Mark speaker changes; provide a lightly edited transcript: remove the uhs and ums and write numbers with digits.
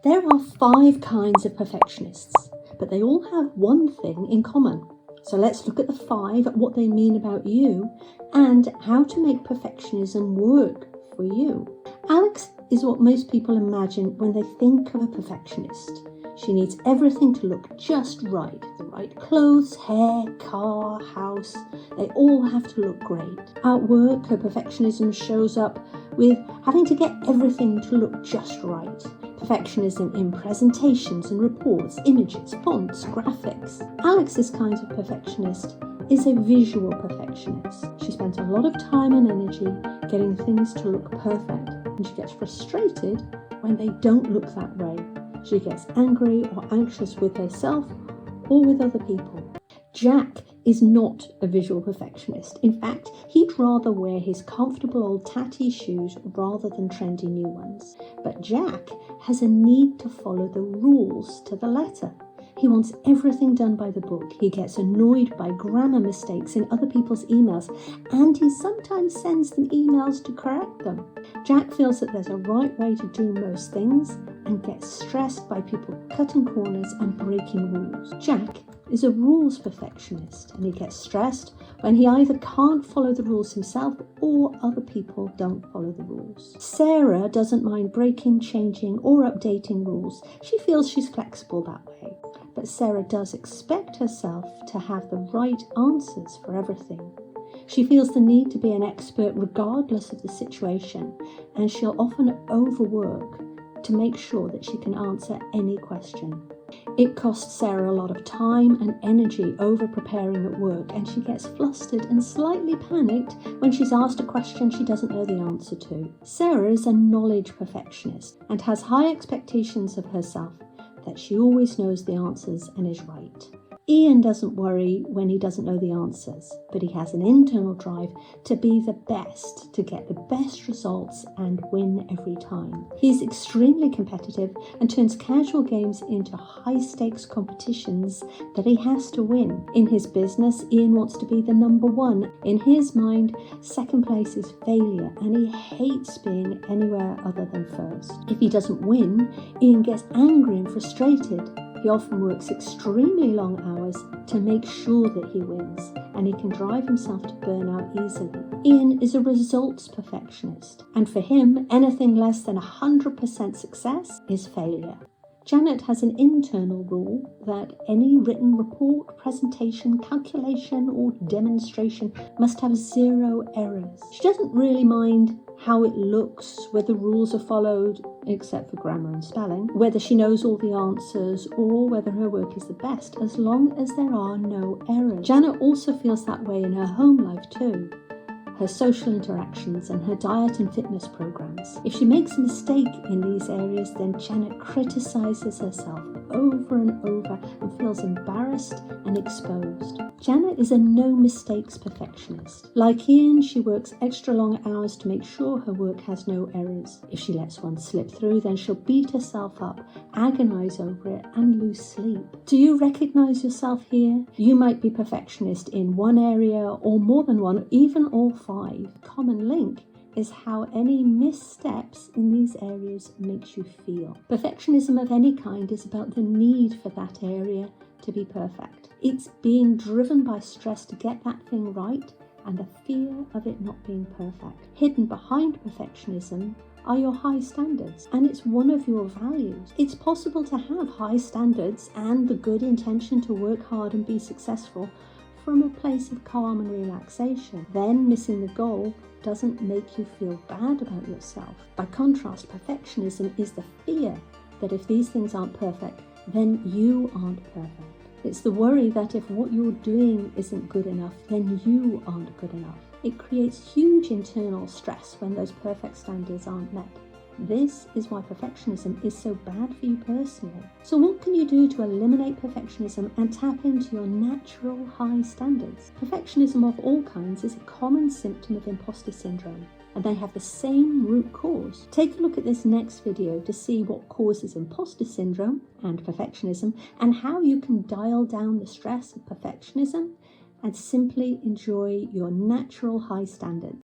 Speaker 1: There are 5 kinds of perfectionists, but they all have one thing in common. So let's look at the 5, what they mean about you, and how to make perfectionism work for you. Alex is what most people imagine when they think of a perfectionist. She needs everything to look just right. The right clothes, hair, car, house, they all have to look great. At work, her perfectionism shows up with having to get everything to look just right. Perfectionism in presentations and reports, images, fonts, graphics. Alex's kind of perfectionist is a visual perfectionist. She spends a lot of time and energy getting things to look perfect, and she gets frustrated when they don't look that way. She gets angry or anxious with herself or with other people. Jack is not a visual perfectionist. In fact, he'd rather wear his comfortable old tatty shoes rather than trendy new ones. But Jack has a need to follow the rules to the letter. He wants everything done by the book. He gets annoyed by grammar mistakes in other people's emails, and he sometimes sends them emails to correct them. Jack feels that there's a right way to do most things and gets stressed by people cutting corners and breaking rules. Jack is a rules perfectionist, and he gets stressed when he either can't follow the rules himself or other people don't follow the rules. Sarah doesn't mind breaking, changing, or updating rules. She feels she's flexible that way. But Sarah does expect herself to have the right answers for everything. She feels the need to be an expert regardless of the situation, and she'll often overwork to make sure that she can answer any question. It costs Sarah a lot of time and energy over preparing at work, and she gets flustered and slightly panicked when she's asked a question she doesn't know the answer to. Sarah is a knowledge perfectionist and has high expectations of herself that she always knows the answers and is right. Ian doesn't worry when he doesn't know the answers, but he has an internal drive to be the best, to get the best results and win every time. He's extremely competitive and turns casual games into high-stakes competitions that he has to win. In his business, Ian wants to be the number 1. In his mind, second place is failure, and he hates being anywhere other than first. If he doesn't win, Ian gets angry and frustrated. He often works extremely long hours to make sure that he wins, and he can drive himself to burnout easily. Ian is a results perfectionist, and for him, anything less than 100% success is failure. Janet has an internal rule that any written report, presentation, calculation, or demonstration must have 0 errors. She doesn't really mind how it looks, whether rules are followed, except for grammar and spelling, whether she knows all the answers, or whether her work is the best, as long as there are no errors. Janet also feels that way in her home life too. Her social interactions and her diet and fitness programs. If she makes a mistake in these areas, then Janet criticizes herself over and over and feels embarrassed and exposed. Janet is a no mistakes perfectionist. Like Ian, she works extra long hours to make sure her work has no errors. If she lets one slip through, then she'll beat herself up, agonize over it, and lose sleep. Do you recognize yourself here? You might be perfectionist in one area or more than one, even all 5. Common link is how any missteps in these areas makes you feel. Perfectionism of any kind is about the need for that area to be perfect. It's being driven by stress to get that thing right and the fear of it not being perfect. Hidden behind perfectionism are your high standards, and it's one of your values. It's possible to have high standards and the good intention to work hard and be successful from a place of calm and relaxation. Then missing the goal doesn't make you feel bad about yourself. By contrast, perfectionism is the fear that if these things aren't perfect, then you aren't perfect. It's the worry that if what you're doing isn't good enough, then you aren't good enough. It creates huge internal stress when those perfect standards aren't met. This is why perfectionism is so bad for you personally. So what can you do to eliminate perfectionism and tap into your natural high standards? Perfectionism of all kinds is a common symptom of imposter syndrome, and they have the same root cause. Take a look at this next video to see what causes imposter syndrome and perfectionism, and how you can dial down the stress of perfectionism and simply enjoy your natural high standards.